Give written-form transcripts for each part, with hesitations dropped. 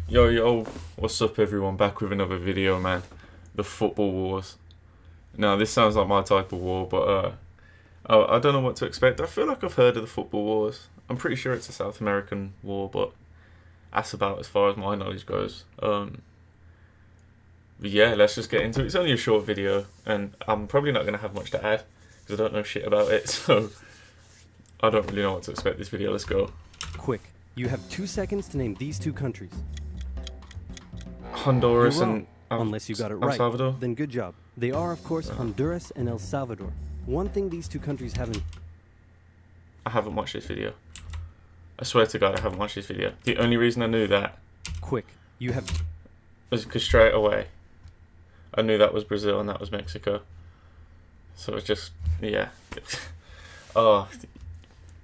Yo, what's up everyone? Back with another video, man. The football wars. Now, this sounds like my type of war, but I don't know what to expect. I feel like I've heard of the football wars. I'm pretty sure it's a South American war, but that's about as far as my knowledge goes. But yeah, let's just get into it. It's only a short video, and I'm probably not going to have much to add, because I don't know shit about it, so I don't really know what to expect this video. Let's go. Quick, you have 2 seconds to name these two countries. Honduras You're and wrong, unless you got it El right. Salvador? Then good job. They are, of course, Honduras and El Salvador. One thing these two countries haven't... I haven't watched this video. I swear to God, I haven't watched this video. The only reason I knew that Quick, you have... was because straight away I knew that was Brazil and that was Mexico. So it's just, yeah. Oh,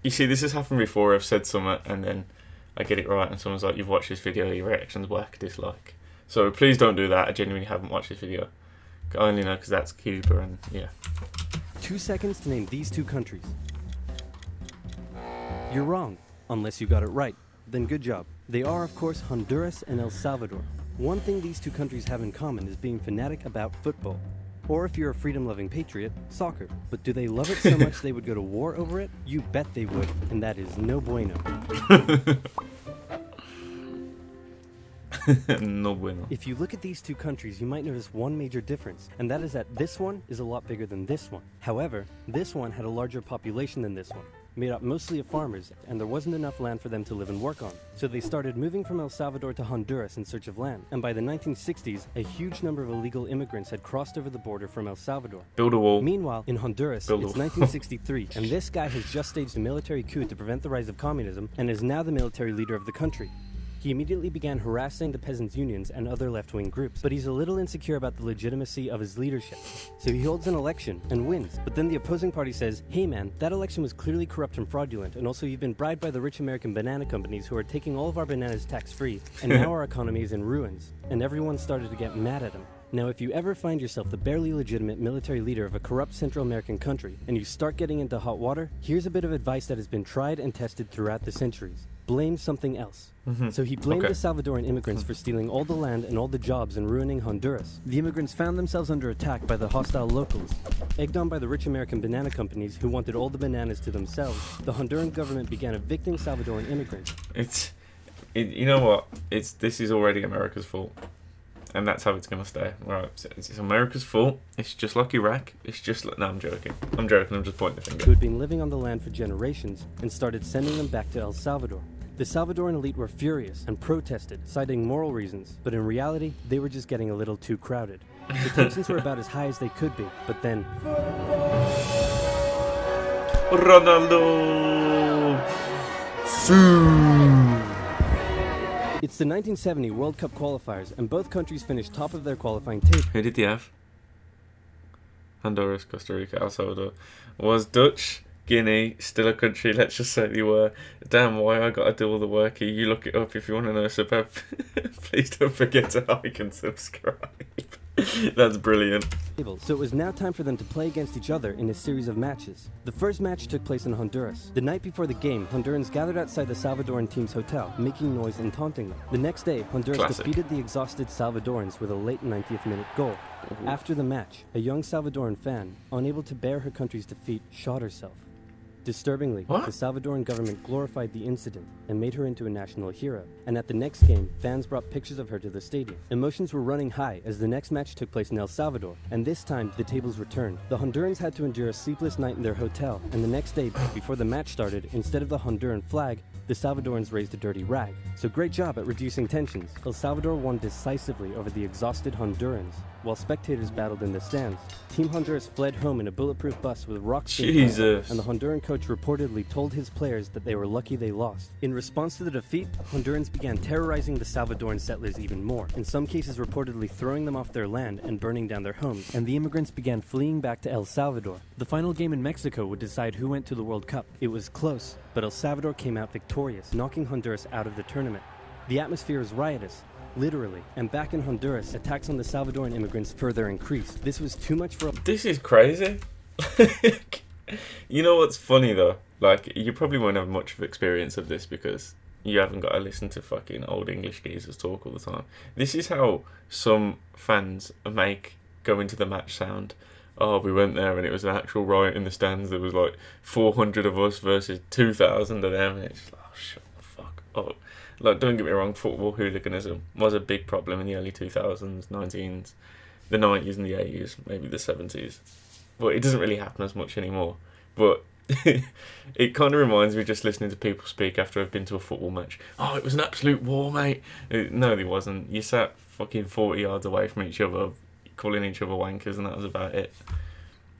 you see, this has happened before. I've said something and then I get it right and someone's like, you've watched this video, your reaction's whack, dislike. So please don't do that. I genuinely haven't watched this video. I only know because that's Cuba and yeah. 2 seconds to name these two countries. You're wrong, unless you got it right. Then good job. They are, of course, Honduras and El Salvador. One thing these two countries have in common is being fanatic about football. Or if you're a freedom-loving patriot, soccer. But do they love it so much they would go to war over it? You bet they would, and that is no bueno. No bueno. If you look at these two countries, you might notice one major difference, and that is that this one is a lot bigger than this one. However, this one had a larger population than this one, made up mostly of farmers, and there wasn't enough land for them to live and work on. So they started moving from El Salvador to Honduras in search of land, and by the 1960s, a huge number of illegal immigrants had crossed over the border from El Salvador. Build a wall. Meanwhile, in Honduras, Build a it's wall. 1963, and this guy has just staged a military coup to prevent the rise of communism, and is now the military leader of the country. He immediately began harassing the peasants' unions and other left-wing groups, but he's a little insecure about the legitimacy of his leadership. So he holds an election and wins, but then the opposing party says, hey man, that election was clearly corrupt and fraudulent, and also you've been bribed by the rich American banana companies who are taking all of our bananas tax-free, and now our economy is in ruins. And everyone started to get mad at him. Now, if you ever find yourself the barely legitimate military leader of a corrupt Central American country, and you start getting into hot water, here's a bit of advice that has been tried and tested throughout the centuries. Blame something else. So he blamed the Salvadoran immigrants for stealing all the land and all the jobs and ruining Honduras. The immigrants found themselves under attack by the hostile locals. Egged on by the rich American banana companies who wanted all the bananas to themselves, the Honduran government began evicting Salvadoran immigrants. You know what? This is already America's fault. And that's how it's going to stay. Right, it's America's fault. It's just like Iraq. It's just like... No, I'm joking. I'm just pointing the finger. Who had been living on the land for generations and started sending them back to El Salvador. The Salvadoran elite were furious and protested, citing moral reasons, but in reality, they were just getting a little too crowded. The tensions were about as high as they could be, but then... Ronaldo! It's the 1970 World Cup qualifiers, and both countries finished top of their qualifying table. Who did they have? Honduras, Costa Rica, El Salvador. Was Dutch, Guinea still a country? Let's just say they were. Damn, why I gotta do all the work here? You look it up if you want to know. So please don't forget to like and subscribe. That's brilliant. So it was now time for them to play against each other in a series of matches. The first match took place in Honduras. The night before the game, Hondurans gathered outside the Salvadoran team's hotel, making noise and taunting them. The next day, Honduras defeated the exhausted Salvadorans with a late 90th minute goal. After the match, a young Salvadoran fan, unable to bear her country's defeat, shot herself. Disturbingly, the Salvadoran government glorified the incident and made her into a national hero. And at the next game, fans brought pictures of her to the stadium. Emotions were running high as the next match took place in El Salvador, and this time the tables were turned. The Hondurans had to endure a sleepless night in their hotel, and the next day, before the match started, instead of the Honduran flag, the Salvadorans raised a dirty rag. So great job at reducing tensions. El Salvador won decisively over the exhausted Hondurans. While spectators battled in the stands, Team Honduras fled home in a bulletproof bus with rocks being thrown, and the Honduran coach reportedly told his players that they were lucky they lost. In response to the defeat, Hondurans began terrorizing the Salvadoran settlers even more, in some cases reportedly throwing them off their land and burning down their homes, and the immigrants began fleeing back to El Salvador. The final game in Mexico would decide who went to the World Cup. It was close, but El Salvador came out victorious, knocking Honduras out of the tournament. The atmosphere is riotous, literally, and back in Honduras, attacks on the Salvadoran immigrants further increased. This was too much for... This is crazy. You know what's funny though? Like, you probably won't have much of experience of this because you haven't got to listen to fucking old English geezers talk all the time. This is how some fans make going to the match sound. Oh, we went there and it was an actual riot in the stands. There was like 400 of us versus 2,000 of them. And it's like, oh, shut the fuck up. Like, don't get me wrong, football hooliganism was a big problem in the early 2000s, 19s, the 90s and the 80s, maybe the 70s. But it doesn't really happen as much anymore. But it kind of reminds me just listening to people speak after I've been to a football match. Oh, it was an absolute war, mate. No, it wasn't. You sat fucking 40 yards away from each other, calling each other wankers, and that was about it.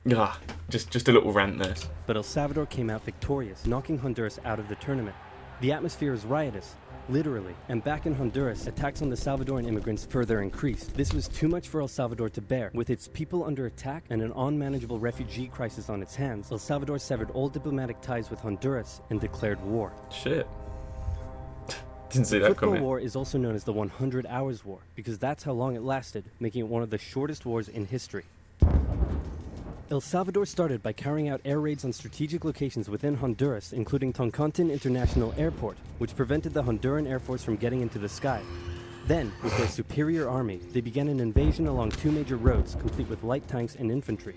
Yeah, just a little rant there. But El Salvador came out victorious, knocking Honduras out of the tournament. The atmosphere is riotous, literally, and back in Honduras, attacks on the Salvadoran immigrants further increased. This was too much for El Salvador to bear. With its people under attack and an unmanageable refugee crisis on its hands, El Salvador severed all diplomatic ties with Honduras and declared war. Shit. Didn't see The that Football coming. War is also known as the 100 Hours War, because that's how long it lasted, making it one of the shortest wars in history. El Salvador started by carrying out air raids on strategic locations within Honduras, including Toncontin International Airport, which prevented the Honduran Air Force from getting into the sky. Then, with their superior army, they began an invasion along two major roads, complete with light tanks and infantry.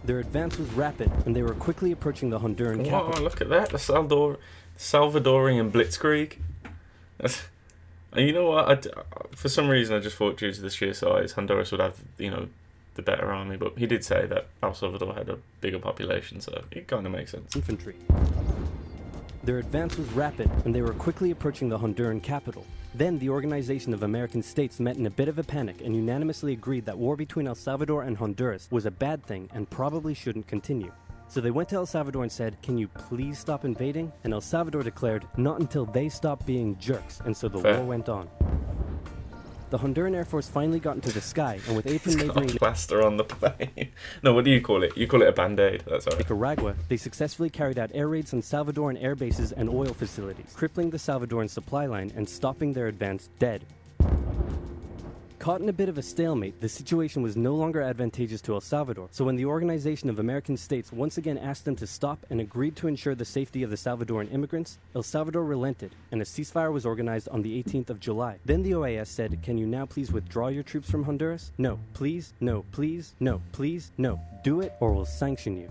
Their advance was rapid, and they were quickly approaching the Honduran Wow, capital. look at that, the Salvadorian blitzkrieg. And you know what? For some reason, I just thought due to the sheer size, Honduras would have, the better army. But he did say that El Salvador had a bigger population, so it kind of makes sense. Infantry. Their advance was rapid, and they were quickly approaching the Honduran capital. Then the Organization of American States met in a bit of a panic and unanimously agreed that war between El Salvador and Honduras was a bad thing and probably shouldn't continue. So they went to El Salvador and said, "Can you please stop invading?" And El Salvador declared, "Not until they stop being jerks," and so the Fair. war went on. The Honduran Air Force finally got into the sky, and with aid from It's got neighboring plaster on the plane. No, what do you call it? You call it a band-aid. That's alright. Nicaragua, they successfully carried out air raids on Salvadoran air bases and oil facilities, crippling the Salvadoran supply line and stopping their advance dead. Caught in a bit of a stalemate, the situation was no longer advantageous to El Salvador, so when the Organization of American States once again asked them to stop and agreed to ensure the safety of the Salvadoran immigrants, El Salvador relented, and a ceasefire was organized on the 18th of July. Then the OAS said, "Can you now please withdraw your troops from Honduras? No, please, no, please, no, please, no. Do it or we'll sanction you."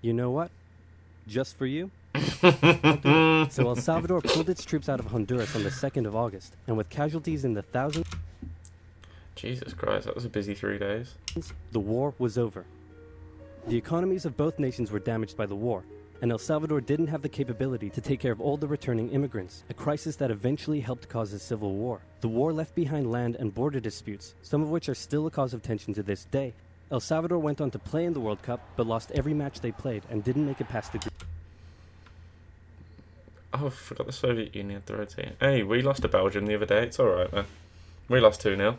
You know what? Just for you? So El Salvador pulled its troops out of Honduras on the 2nd of August, and with casualties in the thousands, Jesus Christ, that was a busy 3 days. the war was over. The economies of both nations were damaged by the war, and El Salvador didn't have the capability to take care of all the returning immigrants, a crisis that eventually helped cause a civil war. The war left behind land and border disputes, some of which are still a cause of tension to this day. El Salvador went on to play in the World Cup, but lost every match they played and didn't make it past the group. Oh, I forgot the Soviet Union had the red team. Hey, we lost to Belgium the other day. It's alright, man. We lost 2-0.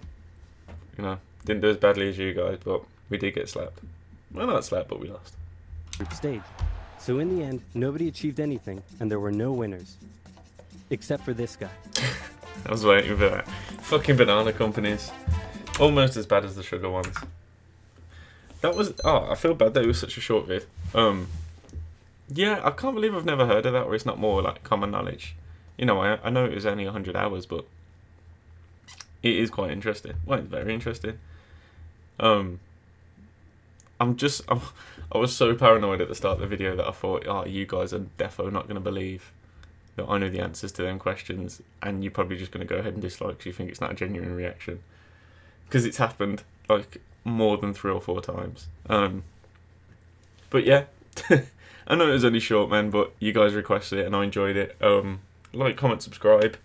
Didn't do as badly as you guys, but we did get slapped. Well, not slapped, but we lost. Group stage. So in the end, nobody achieved anything, and there were no winners. Except for this guy. I was waiting for that. Fucking banana companies. Almost as bad as the sugar ones. That was... Oh, I feel bad that it was such a short vid. Yeah, I can't believe I've never heard of that, or it's not more like common knowledge. I know it was only 100 hours, but it is quite interesting. Well, it's very interesting. I was so paranoid at the start of the video that I thought, oh, you guys are defo not going to believe that I know the answers to them questions, and you're probably just going to go ahead and dislike because you think it's not a genuine reaction. Because it's happened, like, more than 3 or 4 times. But yeah, I know it was only short, man, but you guys requested it and I enjoyed it. Like, comment, subscribe.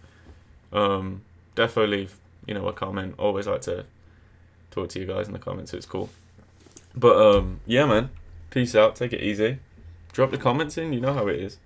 Defo leave, a comment. Always like to talk to you guys in the comments, so it's cool. But yeah, man, peace out, take it easy. Drop the comments in, you know how it is.